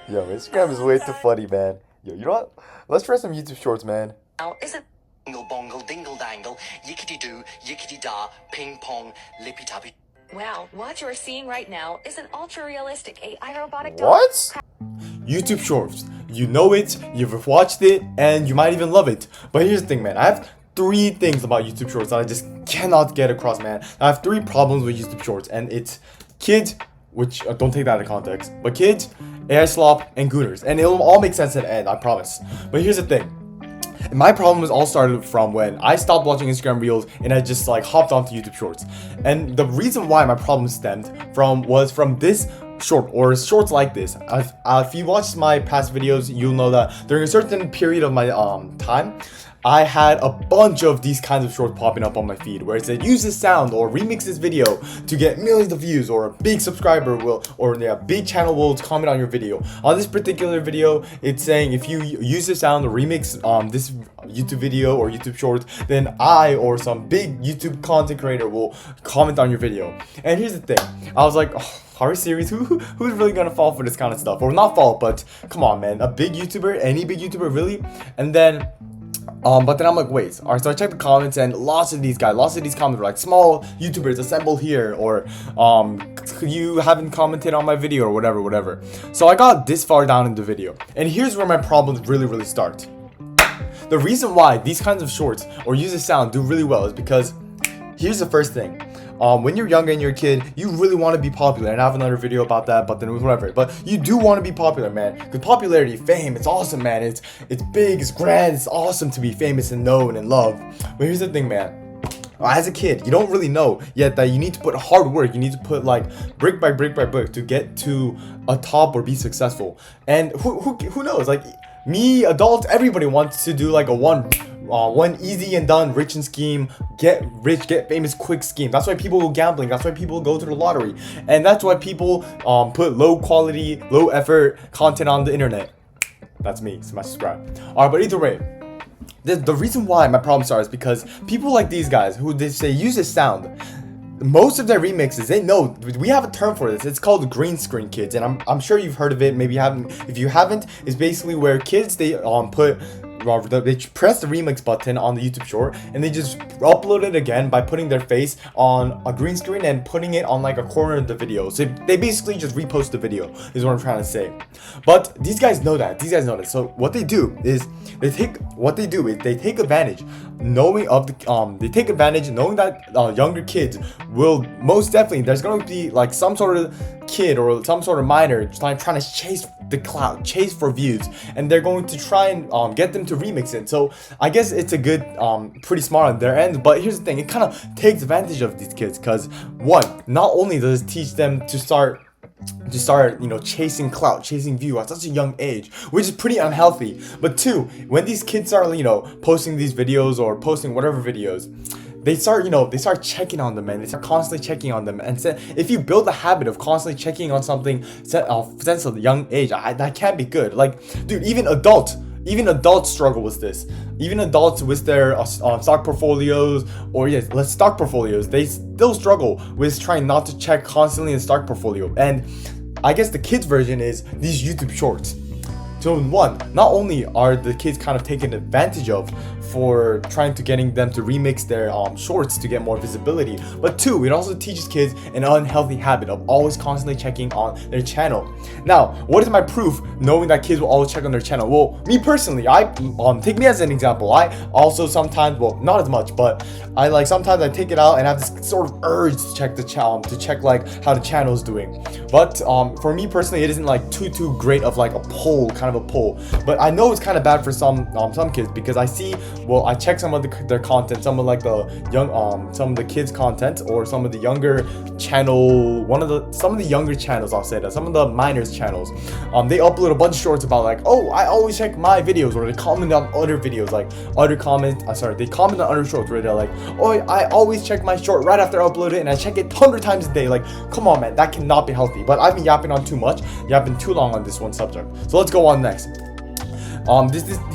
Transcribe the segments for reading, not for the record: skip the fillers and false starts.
Yo, Instagram is way too funny, man. Yo, you know what? Let's try some YouTube Shorts, man. Now, is it dingle bongle dingle dangle, yickety doo, yickety da, ping pong, lippy tappy? Wow, what you're seeing right now is an ultra-realistic AI robotic dog. What? YouTube Shorts. You know it, you've watched it, and you might even love it. But here's the thing, man. I have 3 things about YouTube Shorts that I just cannot get across, man. I have 3 problems with YouTube Shorts, and it's kids, which don't take that out of context, but kids, AI slop, and gooners. And it'll all make sense at the end, I promise. But here's the thing. My problem was all started from when I stopped watching Instagram Reels and I just like hopped onto YouTube Shorts. And the reason why my problem stemmed from was from this short or shorts like this. If you watched my past videos, you'll know that during a certain period of my time, I had a bunch of these kinds of shorts popping up on my feed where it said use this sound or remix this video to get millions of views, or a big subscriber will, or a big channel will comment on your video. On this particular video, it's saying if you use this sound or remix this YouTube video or YouTube short, then I or some big YouTube content creator will comment on your video. And here's the thing, I was like, oh, are you serious? Who's really gonna fall for this kind of stuff? Or not fall, but come on, man, a big YouTuber, any big YouTuber, really? And then but then I'm like, wait, alright, so I checked the comments and lots of these comments were like, small YouTubers assemble here, or you haven't commented on my video, or whatever. So I got this far down in the video, and here's where my problems really start. The reason why these kinds of shorts or use a sound do really well is because here's the first thing. When you're younger and you're a kid, you really want to be popular, and I have another video about that, but then whatever. But you do want to be popular, man, because popularity, fame, it's awesome, man. It's big, it's grand, it's awesome to be famous and known and loved. But here's the thing, man. As a kid, you don't really know yet that you need to put hard work. You need to put like brick by brick to get to a top or be successful. And who knows? Like me, adults, everybody wants to do like a one easy and done rich and scheme, get rich, get famous quick scheme. That's why people go gambling. That's why people go to the lottery, and that's why people put low quality, low effort content on the internet. That's me. Smash subscribe. Alright, but either way, the reason why my problem starts is because people like these guys who they say use this sound. Most of their remixes, they know we have a term for this. It's called green screen kids, and I'm sure you've heard of it. Maybe you haven't. If you haven't, it's basically where kids they press the remix button on the YouTube short and they just upload it again by putting their face on a green screen and putting it on like a corner of the video. So they basically just repost the video is what I'm trying to say. But these guys know that. So what they do is they take advantage knowing that younger kids will most definitely, there's going to be like some sort of kid or some sort of minor trying to chase the clout, chase for views, and they're going to try and get them to remix it. So I guess it's a good pretty smart on their end. But here's the thing, it kind of takes advantage of these kids, because one, not only does it teach them to start chasing clout, chasing view at such a young age, which is pretty unhealthy. But two, when these kids start posting these videos or posting whatever videos, they start checking on them, and they start constantly checking on them. And if you build the habit of constantly checking on something since a young age, that can't be good. Like, dude, even adults struggle with this. Even adults with their stock portfolios, stock portfolios, they still struggle with trying not to check constantly in stock portfolio. And I guess the kids version is these YouTube shorts. So one, not only are the kids kind of taken advantage of for trying to getting them to remix their shorts to get more visibility, but two, it also teaches kids an unhealthy habit of always constantly checking on their channel. Now, what is my proof knowing that kids will always check on their channel? Well, me personally, take me as an example. I also sometimes, well, not as much, but sometimes I take it out and have this sort of urge to check the channel, to check like how the channel is doing. But for me personally, it isn't like too great of like a pull, kind of a pull. But I know it's kind of bad for some kids, because I see, well, I check some of their content, some of like the young some of the kids content, or some of the younger channel, some of the younger channels, I'll say that, some of the minors channels, they upload a bunch of shorts about like, oh, I always check my videos, or they comment on other videos, like they comment on other shorts where they're like, oh, I always check my short right after I upload it, and I check it 100 times a day. Like, come on, man, that cannot be healthy. But I've been yapping on too long on this one subject, so let's go on next.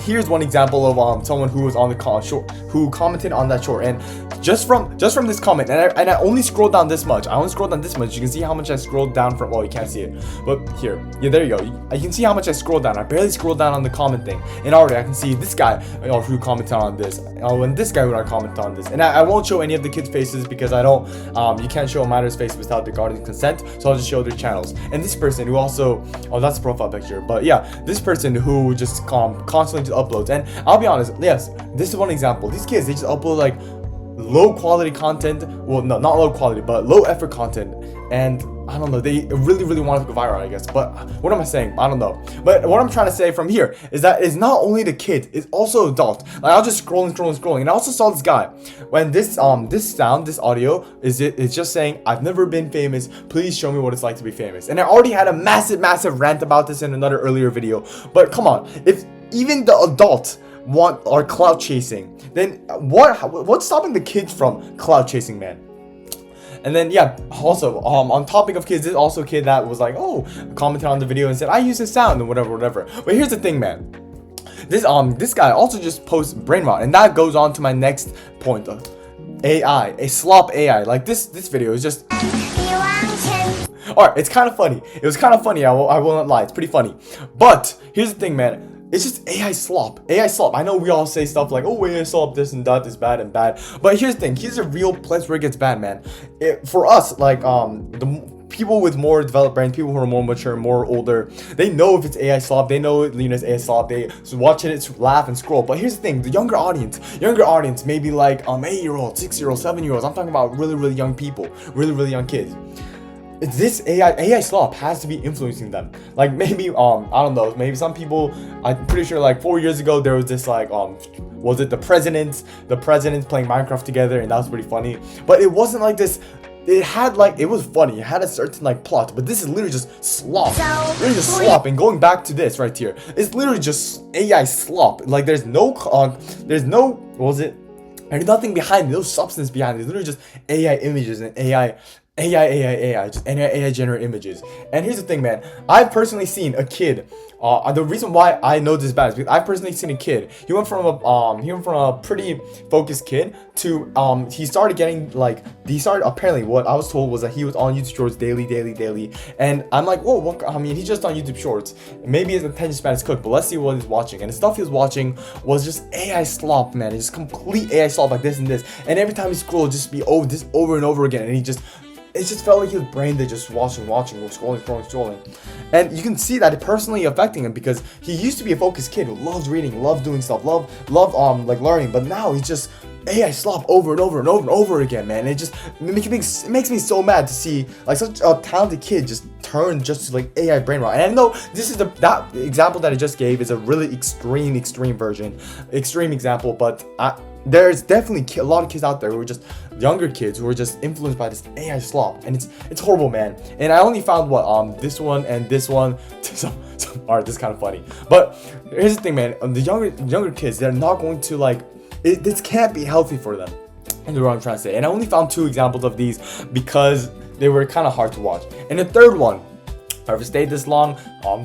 Here's one example of someone who was on the short, who commented on that short, and just from this comment, and I only scrolled down this much. You can see how much I scrolled down from. Oh, you can't see it, but here, yeah, there you go. You can see how much I scrolled down. I barely scrolled down on the comment thing, and already I can see this guy who commented on this, and this guy who commented on this. And I won't show any of the kids' faces because I don't. You can't show a minor's face without the guardian's consent, so I'll just show their channels. And this person who also, oh, that's the profile picture, but yeah, this person who just constantly just uploads. And I'll be honest, yes, this is one example. These kids, they just upload like low quality content. Well, no, not low quality, but low effort content. And I don't know, they really want to go viral, I guess. But what am I saying? I don't know. But what I'm trying to say from here is that it's not only the kid, it's also adult. Like, I was just scrolling, and I also saw this guy when this audio it's just saying, "I've never been famous. Please show me what it's like to be famous." And I already had a massive rant about this in another earlier video. But come on, if even the adults are clout chasing, then what's stopping the kids from clout chasing, man? And then yeah, also on topic of kids, there's also a kid that was like, oh, commented on the video and said, "I use this sound," and whatever. But here's the thing, man. This guy also just posts brain rot, and that goes on to my next point of AI, a slop AI. Like this video is just. Alright, it's kind of funny. It was kind of funny. I will not lie. It's pretty funny. But here's the thing, man. It's just AI slop. I know we all say stuff like, oh, AI slop, this and that is bad and bad. But here's the thing. Here's a real place where it gets bad, man. For us, like, the people with more developed brains, people who are more mature, more older, they know if it's AI slop. They know it's AI slop. They watch it, laugh, and scroll. But here's the thing. The younger audience, maybe like 8-year-olds, 6-year-olds, 7-year-olds. I'm talking about really young people, really young kids. This AI slop has to be influencing them. Like maybe I don't know, maybe some people, I'm pretty sure like 4 years ago there was this like was it the presidents playing Minecraft together, and that was pretty funny. But it wasn't like this. It was funny. It had a certain like plot, but this is literally just slop. And going back to this right here, it's literally just AI slop. Like there's there's nothing behind it, no substance behind it. It's literally just AI images and AI just AI generate images. And here's the thing, man. I've personally seen a kid. The reason why I know this bad is because I've personally seen a kid. He went from a pretty focused kid to he started apparently what I was told was that he was on YouTube Shorts daily. And I'm like, whoa, what? I mean, he's just on YouTube Shorts. Maybe his attention span is cooked, but let's see what he's watching. And the stuff he was watching was just AI slop, man. It's just complete AI slop, like this and this. And every time he scrolled, just be over and over again. And it just felt like his brain that just watching, scrolling. And you can see that it personally affecting him because he used to be a focused kid who loves reading, loved doing stuff, loved like learning, but now he's just AI slop over and over again, man. It makes me so mad to see like such a talented kid just turn just to like AI brain rot. And I know this is that example that I just gave is a really extreme example, but there's definitely a lot of kids out there who are just younger kids who are just influenced by this AI slop, and it's horrible, man. And I only found this one and this one. Alright, this is kind of funny, but here's the thing, man. The younger kids, they're not going to like this can't be healthy for them. And what I'm trying to say. And I only found 2 examples of these because they were kind of hard to watch. And the third one, if I ever stayed this long,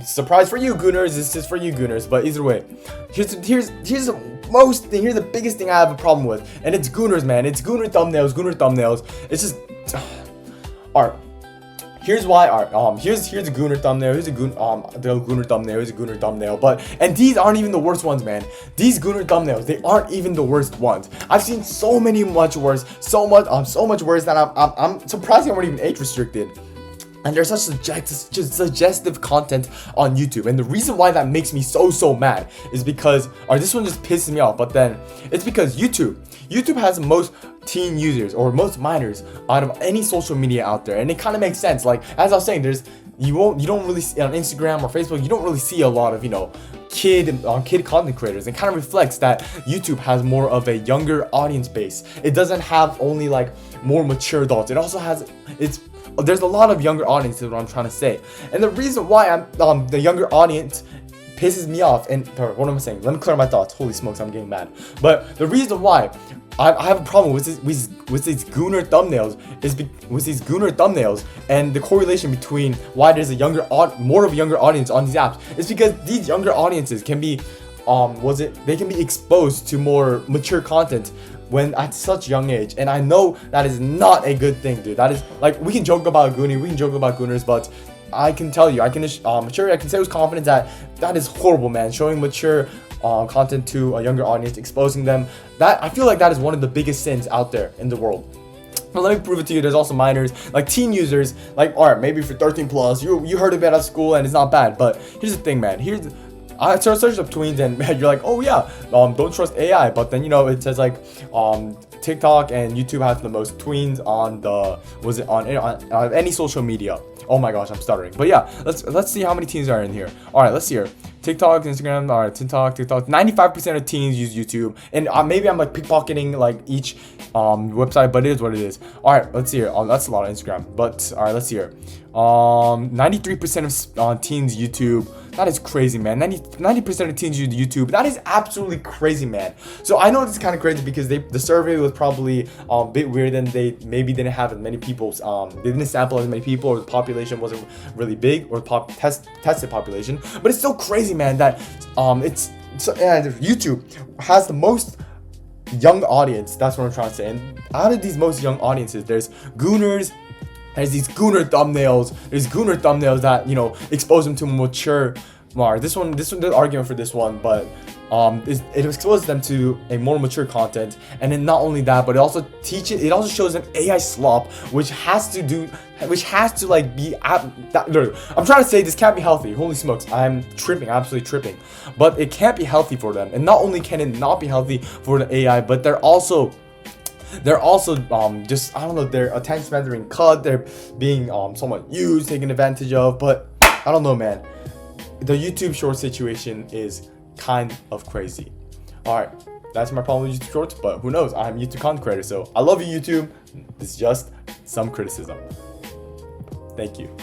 surprise for you, Gooners. This is for you, Gooners. But either way, here's the biggest thing I have a problem with, and it's Gooners, man. It's Gooner thumbnails. It's just alright. Here's why. Here's a Gooner thumbnail. Here's a Gooner thumbnail. And these aren't even the worst ones, man. These Gooner thumbnails, they aren't even the worst ones. I've seen so many much worse, so much worse that I'm surprised they weren't even age restricted. And there's such suggestive content on YouTube. And the reason why that makes me so mad is because, this one just pisses me off, but then it's because YouTube has the most teen users or most minors out of any social media out there. And it kind of makes sense. Like, as I was saying, you don't really see on Instagram or Facebook, you don't really see a lot of, kid content creators. It kind of reflects that YouTube has more of a younger audience base. It doesn't have only like more mature adults. It also has there's a lot of younger audiences, is what I'm trying to say. And the reason why the younger audience pisses me off, and what am I saying? Let me clear my thoughts. Holy smokes, I'm getting mad. But the reason why I have a problem with these Gooner thumbnails and the correlation between why there's more of a younger audience on these apps is because these younger audiences can be they can be exposed to more mature content when at such young age, and I know that is not a good thing, dude. That is like, we can joke about Goonie, we can joke about Gooners, but I can tell you, I can I can say with confidence that that is horrible, man. Showing mature content to a younger audience, exposing them, that I feel like that is one of the biggest sins out there in the world. But let me prove it to you. There's also minors, like teen users, like, all right, maybe for 13 plus, you heard of it at school and it's not bad. But here's the thing, man. I searched up tweens and you're like, oh yeah, don't trust AI. But then, you know, it says like TikTok and YouTube have the most tweens on on any social media. Oh my gosh, I'm stuttering. But yeah, let's see how many teens are in here. All right, let's see here. TikTok, Instagram, all right, TikTok. 95% of teens use YouTube, and maybe I'm like pickpocketing like each website, but it is what it is. All right, let's see here. That's a lot of Instagram, but all right, let's see here. 93% of teens YouTube. That is crazy, man. 90% of teens use YouTube. That is absolutely crazy, man. So I know this is kind of crazy because the survey was probably a bit weird, and they maybe didn't have as many people. They didn't sample as many people, or the population wasn't really big, or tested population. But it's still crazy, man. That YouTube has the most young audience. That's what I'm trying to say. And out of these most young audiences, there's Gooners. There's these Gooner thumbnails. There's Gooner thumbnails that, you know, expose them to mature. This one, the argument for this one, but it exposes them to a more mature content. And then not only that, but it also shows them AI slop, which has to like be I'm trying to say this can't be healthy. Holy smokes, I'm tripping, absolutely tripping. But it can't be healthy for them. And not only can it not be healthy for the AI, but they're also just, I don't know, their attention spans are being cut, they're being somewhat used, taken advantage of. But I don't know, man, the YouTube short situation is kind of crazy. All right, that's my problem with YouTube shorts, but who knows, I'm a YouTube content creator, so I love you, YouTube. It's just some criticism. Thank you.